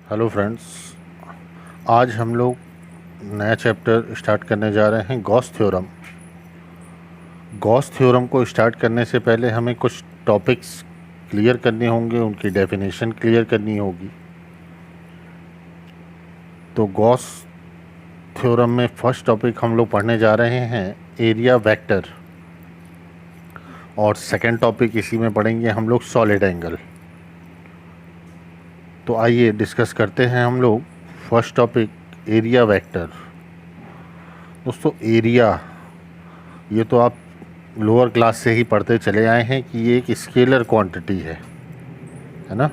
Hello friends, आज हम लोग नया चैप्टर स्टार्ट करने जा रहे हैं गॉस थ्योरम। गॉस थ्योरम को स्टार्ट करने से पहले हमें कुछ टॉपिक्स क्लियर करने होंगे, उनकी डेफिनेशन क्लियर करनी होगी। तो गॉस थ्योरम में फर्स्ट टॉपिक हम लोग पढ़ने जा रहे हैं एरिया वेक्टर, और सेकंड टॉपिक इसी में पढ़ेंगे हम लोग सॉलिड एंगल। तो आइए डिस्कस करते हैं हम लोग फर्स्ट टॉपिक एरिया वेक्टर। दोस्तों, एरिया ये तो आप लोअर क्लास से ही पढ़ते चले आए हैं कि ये एक स्केलर क्वांटिटी है ना।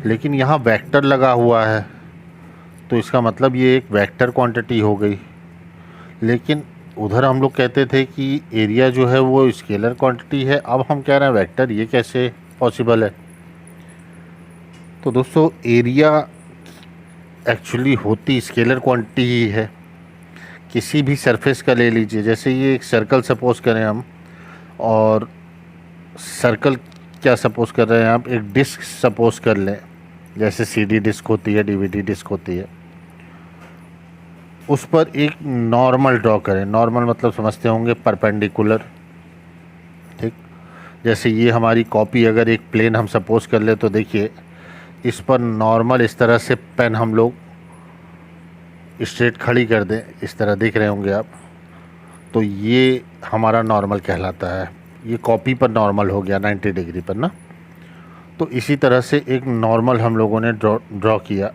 लेकिन यहाँ वेक्टर लगा हुआ है तो इसका मतलब ये एक वेक्टर क्वांटिटी हो गई। लेकिन उधर हम लोग कहते थे कि एरिया जो है वो स्केलर क्वांटिटी है, अब हम कह रहे हैं वेक्टर। ये कैसे पॉसिबल है? तो दोस्तों, एरिया एक्चुअली होती स्केलर क्वांटिटी ही है। किसी भी सरफेस का ले लीजिए, जैसे ये एक सर्कल सपोज करें हम, और सर्कल क्या सपोज कर रहे हैं आप, एक डिस्क सपोज कर लें, जैसे सीडी डिस्क होती है, डीवीडी डिस्क होती है। उस पर एक नॉर्मल ड्रॉ करें। नॉर्मल मतलब समझते होंगे परपेंडिकुलर, ठीक। जैसे ये हमारी कॉपी अगर एक प्लेन हम सपोज कर ले, तो देखिए इस पर नॉर्मल इस तरह से पेन हम लोग स्ट्रेट खड़ी कर दें, इस तरह देख रहे होंगे आप, तो ये हमारा नॉर्मल कहलाता है। ये कॉपी पर नॉर्मल हो गया 90 डिग्री पर ना। तो इसी तरह से एक नॉर्मल हम लोगों ने ड्रॉ किया।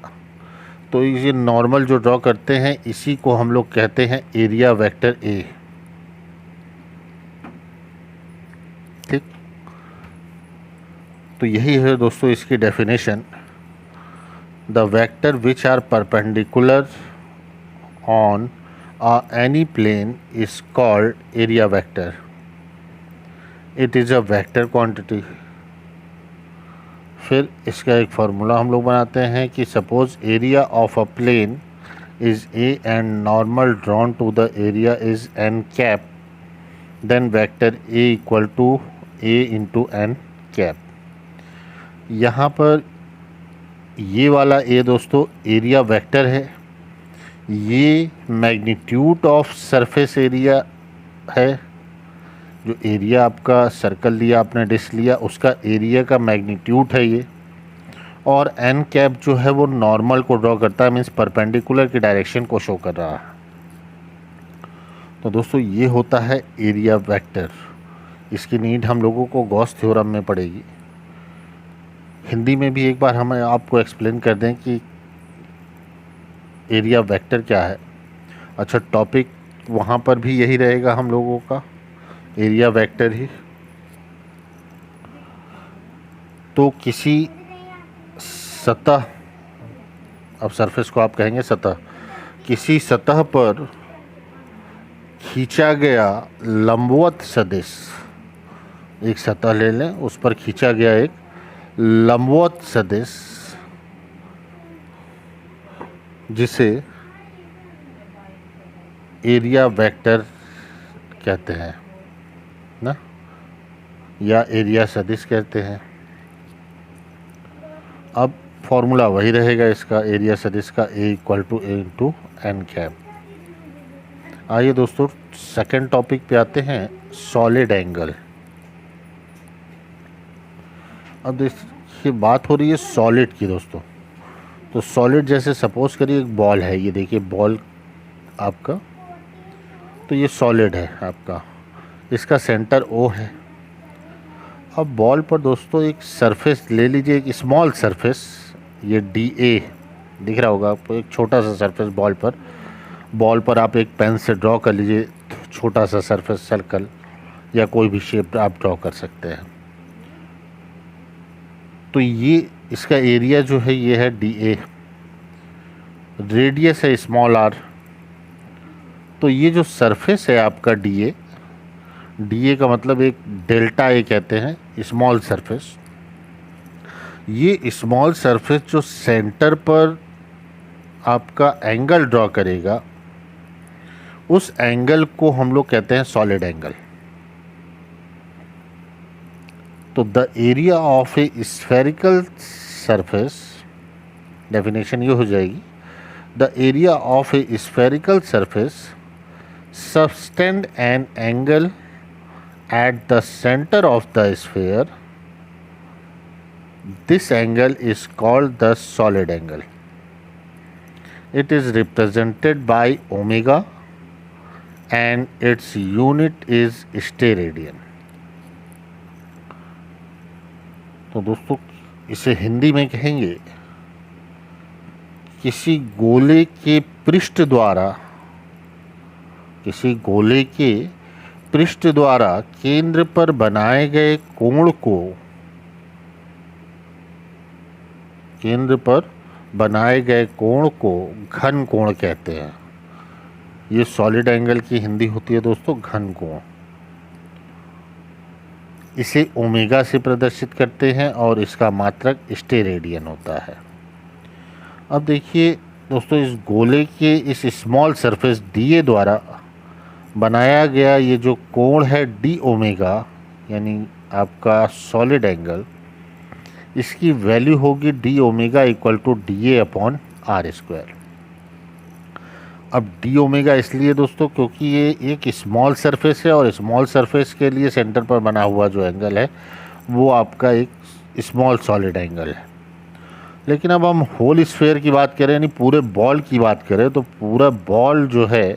तो ये नॉर्मल जो ड्रॉ करते हैं इसी को हम लोग कहते हैं एरिया वेक्टर ए, ठीक। तो यही है दोस्तों इसकी definition. The vector which are perpendicular on any plane is called area vector. It is a vector quantity. फिर इसका एक फार्मूला हम लोग बनाते हैं कि suppose area of a plane is A and normal drawn to the area is n cap, then vector A equal to A into n cap. यहाँ पर ये वाला ए दोस्तों एरिया वेक्टर है। ये मैग्नीट्यूड ऑफ सरफेस एरिया है। जो area आपका सर्कल लिया आपने, डिस्क लिया, उसका एरिया का मैग्नीट्यूड है ये। और एन कैप जो है वो नॉर्मल को ड्रॉ करता है, मीन्स परपेंडिकुलर की डायरेक्शन को शो कर रहा है। तो दोस्तों ये होता है एरिया वेक्टर। इसकी नीड हम लोगों को गॉस थ्योरम में पड़ेगी। हिंदी में भी एक बार हम आपको एक्सप्लेन कर दें कि एरिया वेक्टर क्या है। अच्छा, टॉपिक वहाँ पर भी यही रहेगा हम लोगों का, एरिया वेक्टर ही। तो किसी सतह, अब सरफेस को आप कहेंगे सतह, किसी सतह पर खींचा गया लंबवत सदिश, एक सतह ले लें, उस पर खींचा गया एक लंबवत सदिश, जिसे एरिया वेक्टर कहते हैं ना, या एरिया सदिश कहते हैं। अब फॉर्मूला वही रहेगा इसका, एरिया सदिश का, A equal to A into n cap. आइए दोस्तों सेकंड टॉपिक पे आते हैं, सॉलिड एंगल। अब देखिए बात हो रही है सॉलिड की दोस्तों। तो सॉलिड जैसे सपोज करिए एक बॉल है, ये देखिए बॉल आपका, तो ये सॉलिड है आपका, इसका सेंटर ओ है। अब बॉल पर दोस्तों एक सरफेस ले लीजिए, एक स्मॉल सरफेस, ये डी ए दिख रहा होगा आपको, एक छोटा सा सरफेस बॉल पर आप एक पेन से ड्रॉ कर लीजिए, छोटा सा सरफेस, सर्कल या कोई भी शेप आप ड्रॉ कर सकते हैं। तो ये इसका एरिया जो है ये है डी ए, रेडियस है स्मॉल आर। तो ये जो सरफेस है आपका डी ए का मतलब एक डेल्टा ए कहते हैं, स्मॉल सरफेस। ये स्मॉल सरफेस जो सेंटर पर आपका एंगल ड्रॉ करेगा, उस एंगल को हम लोग कहते हैं सॉलिड एंगल। तो the area of A spherical surface, definition ये हो जाएगी, the area of A spherical surface subtend an angle at the center of the sphere. This angle is called the solid angle. It is represented by omega and its unit is steradian. तो दोस्तों इसे हिंदी में कहेंगे, किसी गोले के पृष्ठ द्वारा केंद्र पर बनाए गए कोण को घन कोण कहते हैं। ये सॉलिड एंगल की हिंदी होती है दोस्तों घन कोण। इसे ओमेगा से प्रदर्शित करते हैं और इसका मात्रक स्टेरेडियन होता है। अब देखिए दोस्तों, इस गोले के इस स्मॉल सरफेस डीए द्वारा बनाया गया ये जो कोण है डी ओमेगा, यानी आपका सॉलिड एंगल, इसकी वैल्यू होगी d omega equal to d A upon r square. अब डी ओमेगा इसलिए दोस्तों क्योंकि ये एक स्मॉल सरफेस है और स्मॉल सरफेस के लिए सेंटर पर बना हुआ जो एंगल है वो आपका एक स्मॉल सॉलिड एंगल है। लेकिन अब हम होल स्फीयर की बात करें, यानी पूरे बॉल की बात करें, तो पूरा बॉल जो है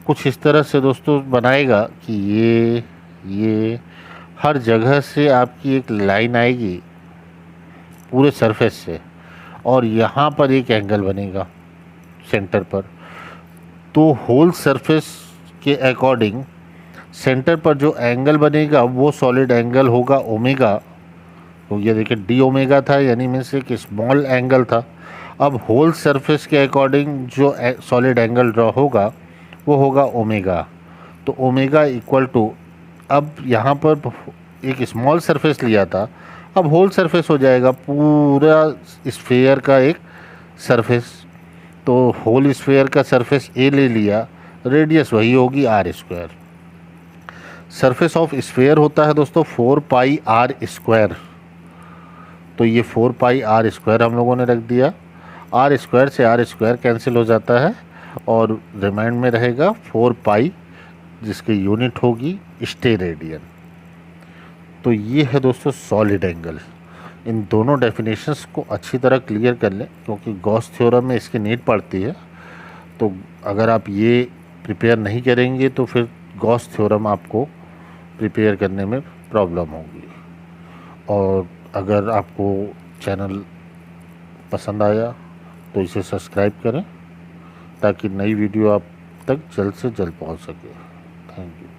कुछ इस तरह से दोस्तों बनाएगा कि ये हर जगह से आपकी एक लाइन आएगी पूरे सरफेस से और यहाँ पर एक एंगल बनेगा सेंटर पर। तो होल सरफेस के अकॉर्डिंग सेंटर पर जो एंगल बनेगा वो सॉलिड एंगल होगा ओमेगा। तो ये देखिए डी ओमेगा था, यानी में से एक स्मॉल एंगल था। अब होल सरफेस के अकॉर्डिंग जो सॉलिड एंगल ड्रॉ होगा वो होगा ओमेगा। तो ओमेगा इक्वल टू, अब यहाँ पर एक स्मॉल सरफेस लिया था, अब होल सरफेस हो जाएगा पूरा स्फीयर का एक सरफेस। तो होल स्फीयर का सरफेस ए ले लिया, रेडियस वही होगी r square. Surface of sphere होता है दोस्तों 4 पाई आर स्क्वायर। तो ये 4 पाई आर स्क्वायर हम लोगों ने रख दिया। आर स्क्वायर से आर स्क्वायर कैंसिल हो जाता है और रिमाइंड में रहेगा 4 पाई, जिसकी यूनिट होगी स्टेरेडियन। तो ये है दोस्तों सॉलिड एंगल। इन दोनों डेफिनेशंस को अच्छी तरह क्लियर कर लें क्योंकि गॉस थ्योरम में इसकी नीड पड़ती है। तो अगर आप ये प्रिपेयर नहीं करेंगे तो फिर गॉस थ्योरम आपको प्रिपेयर करने में प्रॉब्लम होगी। और अगर आपको चैनल पसंद आया तो इसे सब्सक्राइब करें ताकि नई वीडियो आप तक जल्द से जल्द पहुंच सके। Thank you.